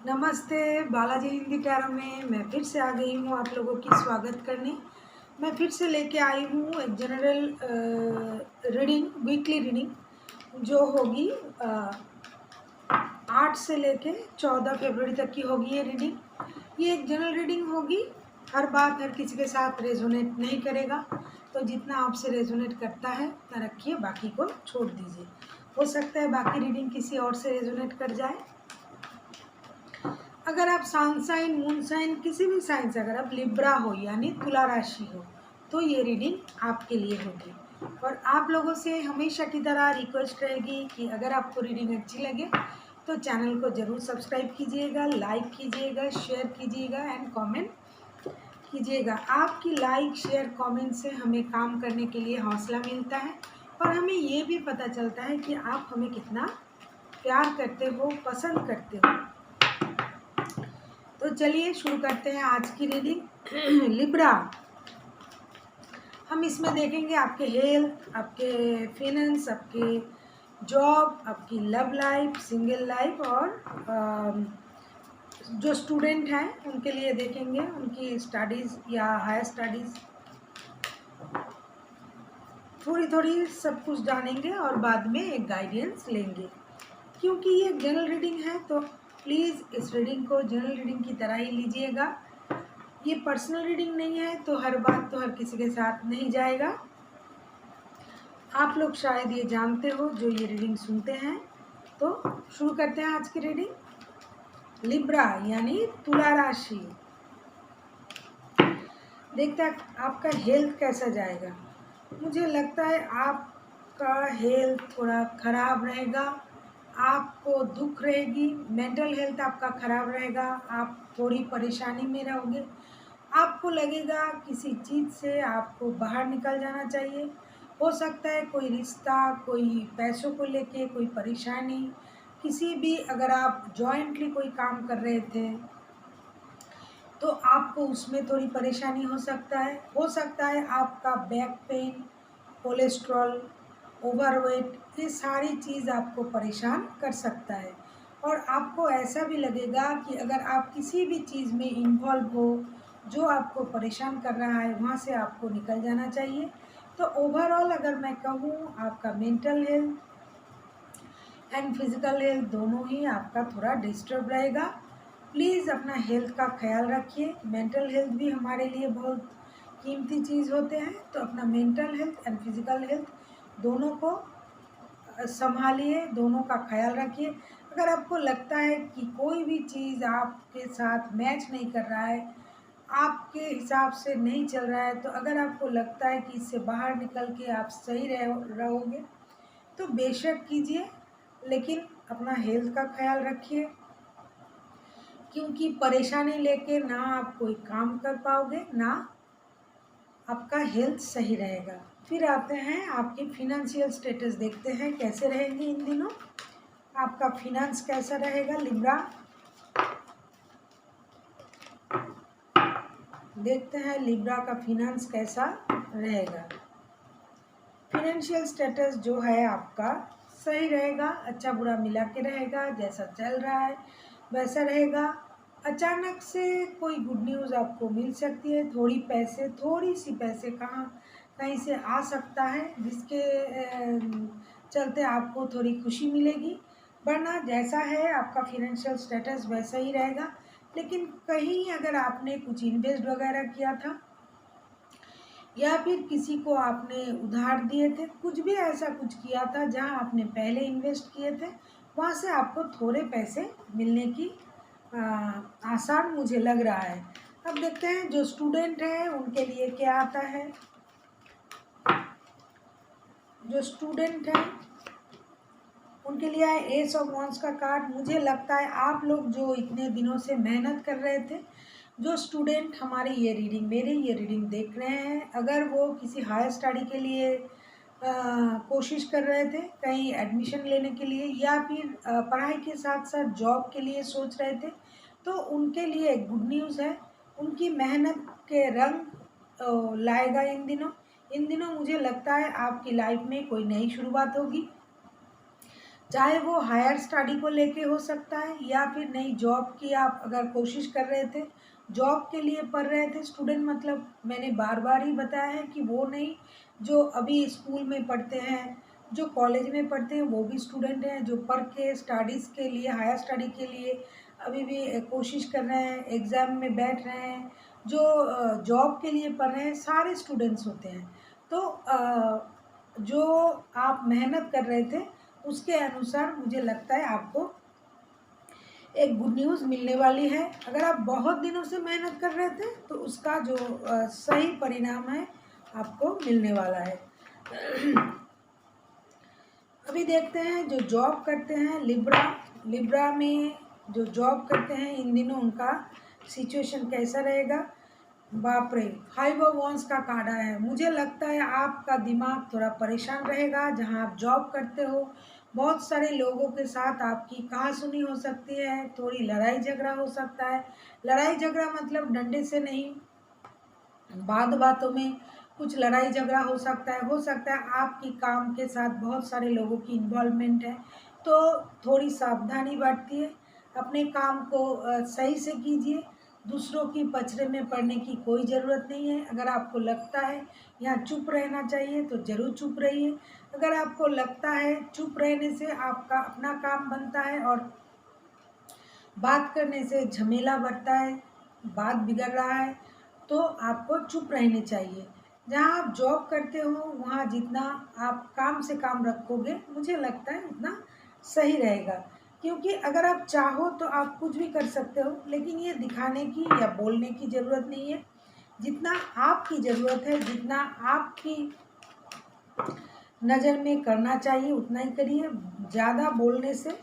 नमस्ते। बालाजी हिंदी टैरो में मैं फिर से आ गई हूँ आप लोगों की स्वागत करने। मैं फिर से लेके आई हूँ एक जनरल रीडिंग, वीकली रीडिंग जो होगी 8 से लेके 14 फरवरी तक की होगी ये रीडिंग। ये एक जनरल रीडिंग होगी। हर बात हर किसी के साथ रेजोनेट नहीं करेगा, तो जितना आपसे रेजोनेट करता है उतना रखिए, बाकी को छोड़ दीजिए। हो सकता है बाकी रीडिंग किसी और से रेजोनेट कर जाए। अगर आप सन साइन, मून साइन, किसी भी साइन से, अगर आप लिब्रा हो यानी तुला राशि हो, तो ये रीडिंग आपके लिए होगी। और आप लोगों से हमेशा की तरह रिक्वेस्ट रहेगी कि अगर आपको रीडिंग अच्छी लगे तो चैनल को ज़रूर सब्सक्राइब कीजिएगा, लाइक कीजिएगा, शेयर कीजिएगा एंड कमेंट कीजिएगा। आपकी लाइक, शेयर, कमेंट से हमें काम करने के लिए हौसला मिलता है और हमें ये भी पता चलता है कि आप हमें कितना प्यार करते हो, पसंद करते हो। तो चलिए शुरू करते हैं आज की रीडिंग। लिब्रा, हम इसमें देखेंगे आपके हेल्थ, आपके फिनेंस, आपके जॉब, आपकी लव लाइफ, सिंगल लाइफ और जो स्टूडेंट हैं उनके लिए देखेंगे, उनकी स्टडीज़ या हायर स्टडीज़, थोड़ी थोड़ी सब कुछ जानेंगे और बाद में एक गाइडेंस लेंगे। क्योंकि ये जनरल रीडिंग है तो प्लीज़ इस रीडिंग को जनरल रीडिंग की तरह ही लीजिएगा। ये पर्सनल रीडिंग नहीं है, तो हर बात तो हर किसी के साथ नहीं जाएगा। आप लोग शायद ये जानते हो जो ये रीडिंग सुनते हैं। तो शुरू करते हैं आज की रीडिंग। लिब्रा यानी तुला राशि। देखते हैं आपका हेल्थ कैसा जाएगा। मुझे लगता है आपका हेल्थ थोड़ा ख़राब रहेगा, आपको दुख रहेगी, मेंटल हेल्थ आपका ख़राब रहेगा, आप थोड़ी परेशानी में रहोगे। आपको लगेगा किसी चीज़ से आपको बाहर निकल जाना चाहिए। हो सकता है कोई रिश्ता, कोई पैसों को लेके कोई परेशानी, किसी भी, अगर आप जॉइंटली कोई काम कर रहे थे तो आपको उसमें थोड़ी परेशानी हो सकता है। हो सकता है आपका बैक पेन, कोलेस्ट्रॉल, ओवरवेट, ये सारी चीज़ आपको परेशान कर सकता है। और आपको ऐसा भी लगेगा कि अगर आप किसी भी चीज़ में इन्वॉल्व हो जो आपको परेशान कर रहा है, वहाँ से आपको निकल जाना चाहिए। तो ओवरऑल अगर मैं कहूँ, आपका mental health and physical health दोनों ही आपका थोड़ा डिस्टर्ब रहेगा। प्लीज़ अपना हेल्थ का ख्याल रखिए। मेंटल हेल्थ भी हमारे लिए बहुत कीमती चीज़ होते हैं, तो अपना mental health and physical health दोनों को संभालिए, दोनों का ख्याल रखिए। अगर आपको लगता है कि कोई भी चीज़ आपके साथ मैच नहीं कर रहा है, आपके हिसाब से नहीं चल रहा है, तो अगर आपको लगता है कि इससे बाहर निकल के आप सही रहोगे तो बेशक कीजिए, लेकिन अपना हेल्थ का ख्याल रखिए। क्योंकि परेशानी लेके ना आप कोई काम कर पाओगे, ना आपका हेल्थ सही रहेगा। फिर आते हैं आपके फिनेंशियल स्टेटस, देखते हैं कैसे रहेंगे इन दिनों, आपका फिनेंस कैसा रहेगा लिब्रा। देखते हैं लिब्रा का फिनेंस कैसा रहेगा। फिनेंशियल स्टेटस जो है आपका सही रहेगा, अच्छा बुरा मिला के रहेगा, जैसा चल रहा है वैसा रहेगा। अचानक से कोई गुड न्यूज़ आपको मिल सकती है, थोड़ी सी पैसे कहीं से आ सकता है, जिसके चलते आपको थोड़ी खुशी मिलेगी। वरना जैसा है आपका फिनेंशियल स्टेटस वैसा ही रहेगा। लेकिन कहीं अगर आपने कुछ इन्वेस्ट वगैरह किया था या फिर किसी को आपने उधार दिए थे, कुछ भी ऐसा कुछ किया था जहां आपने पहले इन्वेस्ट किए थे, वहां से आपको थोड़े पैसे मिलने की आसार मुझे लग रहा है। अब देखते हैं जो स्टूडेंट हैं उनके लिए क्या आता है। जो स्टूडेंट हैं उनके लिए है एस ऑफ वांड्स का कार्ड। मुझे लगता है आप लोग जो इतने दिनों से मेहनत कर रहे थे, जो स्टूडेंट हमारी ये रीडिंग, मेरी ये रीडिंग देख रहे हैं, अगर वो किसी हायर स्टडी के लिए कोशिश कर रहे थे, कहीं एडमिशन लेने के लिए, या फिर पढ़ाई के साथ साथ जॉब के लिए सोच रहे थे, तो उनके लिए एक गुड न्यूज़ है। उनकी मेहनत के रंग लाएगा इन दिनों। इन दिनों मुझे लगता है आपकी लाइफ में कोई नई शुरुआत होगी। चाहे वो हायर स्टडी को लेके हो सकता है या फिर नई जॉब की आप अगर कोशिश कर रहे थे, जॉब के लिए पढ़ रहे थे। स्टूडेंट मतलब मैंने बार बार ही बताया है कि वो नहीं जो अभी स्कूल में पढ़ते हैं, जो कॉलेज में पढ़ते हैं वो भी स्टूडेंट हैं, जो पढ़ के स्टडीज़ के लिए हायर स्टडी के लिए अभी भी कोशिश कर रहे हैं, एग्ज़ाम में बैठ रहे हैं, जो जॉब के लिए पढ़ रहे हैं, सारे स्टूडेंट्स होते हैं। तो जो आप मेहनत कर रहे थे उसके अनुसार मुझे लगता है आपको एक गुड न्यूज़ मिलने वाली है। अगर आप बहुत दिनों से मेहनत कर रहे थे तो उसका जो सही परिणाम है आपको मिलने वाला है। अभी देखते हैं जो जॉब करते हैं लिब्रा, लिब्रा में जो जॉब करते हैं इन दिनों उनका सिचुएशन कैसा रहेगा। बाप रे, 5 ऑफ वंस का कार्ड आया है। मुझे लगता है आपका दिमाग थोड़ा परेशान रहेगा जहां आप जॉब करते हो। बहुत सारे लोगों के साथ आपकी कहासुनी हो सकती है, थोड़ी लड़ाई झगड़ा हो सकता है। लड़ाई झगड़ा मतलब डंडे से नहीं, बात बातों में कुछ लड़ाई झगड़ा हो सकता है आपकी काम के साथ बहुत सारे लोगों की इन्वॉल्वमेंट है, तो थोड़ी सावधानी बरतिए। अपने काम को सही से कीजिए, दूसरों की पचड़े में पड़ने की कोई ज़रूरत नहीं है। अगर आपको लगता है यहाँ चुप रहना चाहिए तो ज़रूर चुप रहिए। अगर आपको लगता है चुप रहने से आपका अपना काम बनता है और बात करने से झमेला बढ़ता है, बात बिगड़ रहा है, तो आपको चुप रहनी चाहिए। जहाँ आप जॉब करते हो वहाँ जितना आप काम से काम रखोगे मुझे लगता है उतना सही रहेगा। क्योंकि अगर आप चाहो तो आप कुछ भी कर सकते हो, लेकिन ये दिखाने की या बोलने की ज़रूरत नहीं है। जितना आपकी ज़रूरत है, जितना आपकी नज़र में करना चाहिए उतना ही करिए। ज़्यादा बोलने से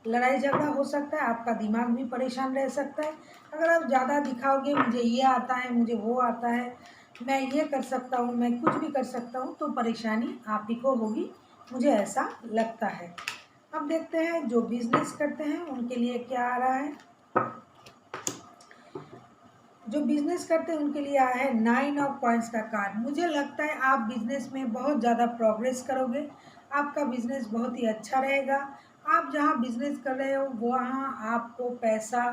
लड़ाई झगड़ा हो सकता है, आपका दिमाग भी परेशान रह सकता है। अगर आप ज़्यादा दिखाओगे मुझे ये आता है, मुझे वो आता है, मैं ये कर सकता हूँ, मैं कुछ भी कर सकता हूँ, तो परेशानी आप ही को होगी, मुझे ऐसा लगता है। अब देखते हैं जो बिजनेस करते हैं उनके लिए क्या आ रहा है। जो बिजनेस करते हैं उनके लिए आया है 9 ऑफ कॉइंस का कार्ड। मुझे लगता है आप बिजनेस में बहुत ज़्यादा प्रोग्रेस करोगे, आपका बिजनेस बहुत ही अच्छा रहेगा। आप जहाँ बिजनेस कर रहे हो वहाँ आपको पैसा,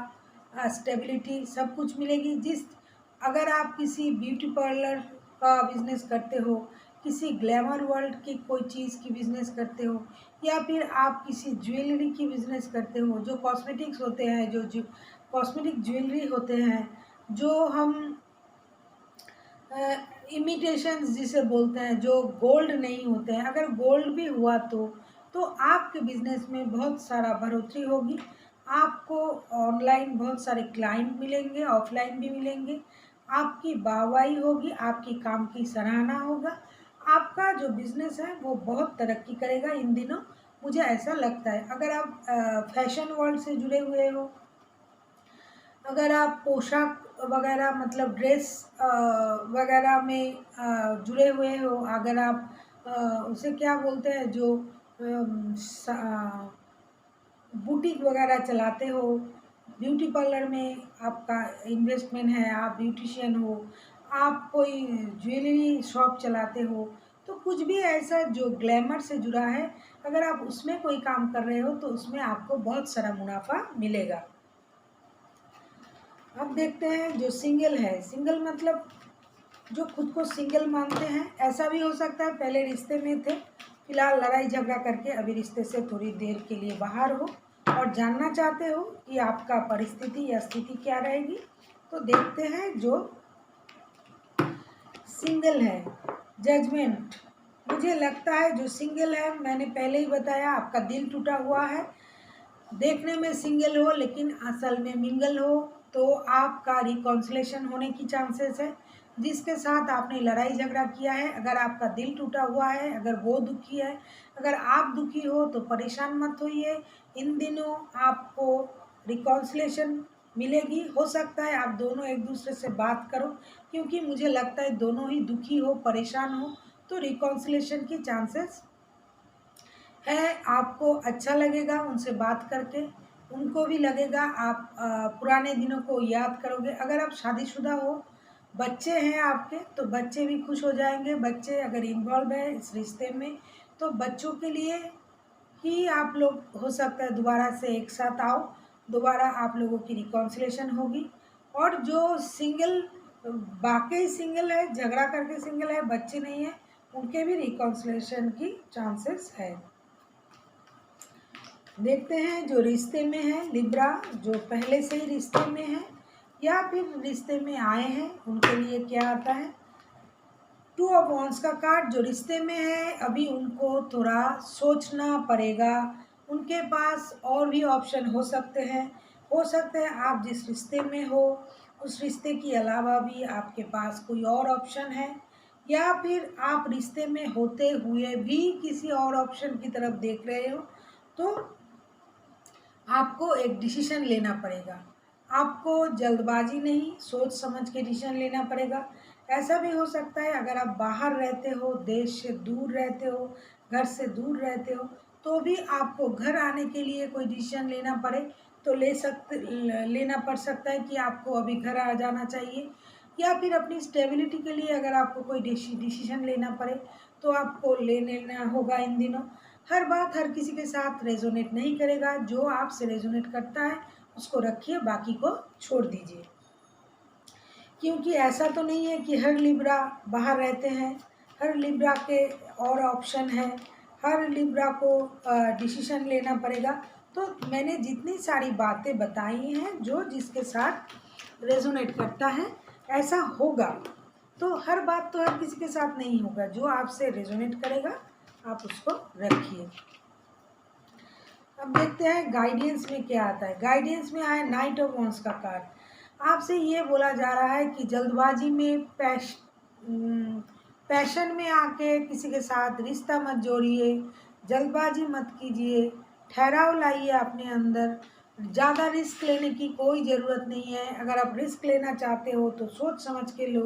स्टेबिलिटी सब कुछ मिलेगी। अगर आप किसी ब्यूटी पार्लर का बिजनेस करते हो, किसी ग्लैमर वर्ल्ड की कोई चीज़ की बिजनेस करते हो, या फिर आप किसी ज्वेलरी की बिजनेस करते हो, जो कॉस्मेटिक्स होते हैं, जो कॉस्मेटिक ज्वेलरी होते हैं, जो हम इमिटेशंस जिसे बोलते हैं, जो गोल्ड नहीं होते हैं, अगर गोल्ड भी हुआ तो आपके बिजनेस में बहुत सारा बढ़ोतरी होगी। आपको ऑनलाइन बहुत सारे क्लाइंट मिलेंगे, ऑफलाइन भी मिलेंगे, आपकी वाहवाही होगी, आपकी काम की सराहना होगा, आपका जो बिजनेस है वो बहुत तरक्की करेगा इन दिनों, मुझे ऐसा लगता है। अगर आप फैशन वर्ल्ड से जुड़े हुए हो, अगर आप पोशाक वगैरह मतलब ड्रेस वगैरह में जुड़े हुए हो, अगर आप उसे क्या बोलते हैं जो बुटीक वगैरह चलाते हो, ब्यूटी पार्लर में आपका इन्वेस्टमेंट है, आप ब्यूटिशियन हो, आप कोई ज्वेलरी शॉप चलाते हो, तो कुछ भी ऐसा जो ग्लैमर से जुड़ा है, अगर आप उसमें कोई काम कर रहे हो तो उसमें आपको बहुत सारा मुनाफा मिलेगा। अब देखते हैं जो सिंगल है। सिंगल मतलब जो खुद को सिंगल मानते हैं, ऐसा भी हो सकता है पहले रिश्ते में थे, फिलहाल लड़ाई झगड़ा करके अभी रिश्ते से थोड़ी देर के लिए बाहर हो और जानना चाहते हो कि आपका परिस्थिति या स्थिति क्या रहेगी। तो देखते हैं जो सिंगल है। जजमेंट, मुझे लगता है जो सिंगल है, मैंने पहले ही बताया, आपका दिल टूटा हुआ है, देखने में सिंगल हो लेकिन असल में मिंगल हो, तो आपका रिकॉन्सिलेशन होने की चांसेस है। जिसके साथ आपने लड़ाई झगड़ा किया है, अगर आपका दिल टूटा हुआ है, अगर वो दुखी है, अगर आप दुखी हो तो परेशान मत होइए। इन दिनों आपको रिकॉन्सिलेशन मिलेगी। हो सकता है आप दोनों एक दूसरे से बात करो, क्योंकि मुझे लगता है दोनों ही दुखी हो, परेशान हो, तो रिकॉन्सिलेशन की चांसेस है। आपको अच्छा लगेगा उनसे बात करके, उनको भी लगेगा आप पुराने दिनों को याद करोगे। अगर आप शादीशुदा हो, बच्चे हैं आपके, तो बच्चे भी खुश हो जाएंगे। बच्चे अगर इन्वॉल्व है इस रिश्ते में तो बच्चों के लिए कि आप लोग हो सकता है दोबारा से एक साथ आओ, दोबारा आप लोगों की रिकॉन्सिलेशन होगी। और जो सिंगल, वाकई सिंगल है, झगड़ा करके सिंगल है, बच्चे नहीं है, उनके भी रिकॉन्सिलेशन की चांसेस है। देखते हैं जो रिश्ते में है लिब्रा, जो पहले से ही रिश्ते में है या फिर रिश्ते में आए हैं, उनके लिए क्या आता है। 2 ऑफ वॉन्ड्स का कार्ड, जो रिश्ते में है अभी उनको थोड़ा सोचना पड़ेगा, उनके पास और भी ऑप्शन हो सकते हैं। हो सकता है आप जिस रिश्ते में हो उस रिश्ते के अलावा भी आपके पास कोई और ऑप्शन है, या फिर आप रिश्ते में होते हुए भी किसी और ऑप्शन की तरफ देख रहे हो। तो आपको एक डिसीजन लेना पड़ेगा, आपको जल्दबाजी नहीं, सोच समझ के डिसीजन लेना पड़ेगा। ऐसा भी हो सकता है अगर आप बाहर रहते हो, देश से दूर रहते हो, घर से दूर रहते हो, तो भी आपको घर आने के लिए कोई डिसीजन लेना पड़े तो लेना पड़ सकता है कि आपको अभी घर आ जाना चाहिए। या फिर अपनी स्टेबिलिटी के लिए अगर आपको कोई डिसीजन लेना पड़े तो आपको ले लेना होगा इन दिनों। हर बात हर किसी के साथ रेजोनेट नहीं करेगा, जो आपसे रेजोनेट करता है उसको रखिए, बाकी को छोड़ दीजिए। क्योंकि ऐसा तो नहीं है कि हर लिब्रा बाहर रहते हैं, हर लिब्रा के और ऑप्शन है, हर लिब्रा को डिसीजन लेना पड़ेगा। तो मैंने जितनी सारी बातें बताई हैं, जो जिसके साथ रेजोनेट करता है ऐसा होगा। तो हर बात तो हर किसी के साथ नहीं होगा, जो आपसे रेजोनेट करेगा आप उसको रखिए। अब देखते हैं गाइडेंस में क्या आता है। गाइडेंस में आया नाइट ऑफ वॉन्ड्स का कार्ड। आपसे ये बोला जा रहा है कि जल्दबाजी में पैशन में आके किसी के साथ रिश्ता मत जोड़िए, जल्दबाजी मत कीजिए, ठहराव लाइए अपने अंदर। ज़्यादा रिस्क लेने की कोई ज़रूरत नहीं है। अगर आप रिस्क लेना चाहते हो तो सोच समझ के लो।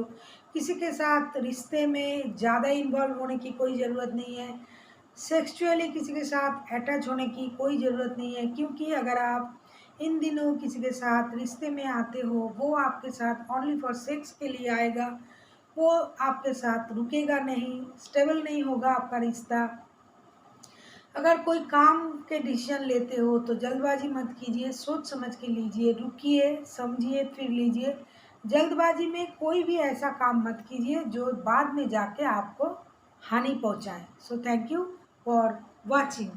किसी के साथ रिश्ते में ज़्यादा इन्वॉल्व होने की कोई ज़रूरत नहीं है। सेक्सुअली किसी के साथ अटैच होने की कोई ज़रूरत नहीं है, क्योंकि अगर आप इन दिनों किसी के साथ रिश्ते में आते हो, वो आपके साथ ओनली फॉर सेक्स के लिए आएगा, वो आपके साथ रुकेगा नहीं, स्टेबल नहीं होगा आपका रिश्ता। अगर कोई काम के डिसीजन लेते हो तो जल्दबाजी मत कीजिए, सोच समझ के लीजिए, रुकिए, समझिए, फिर लीजिए। जल्दबाजी में कोई भी ऐसा काम मत कीजिए जो बाद में जाके आपको हानि पहुंचाए। So thank you for watching.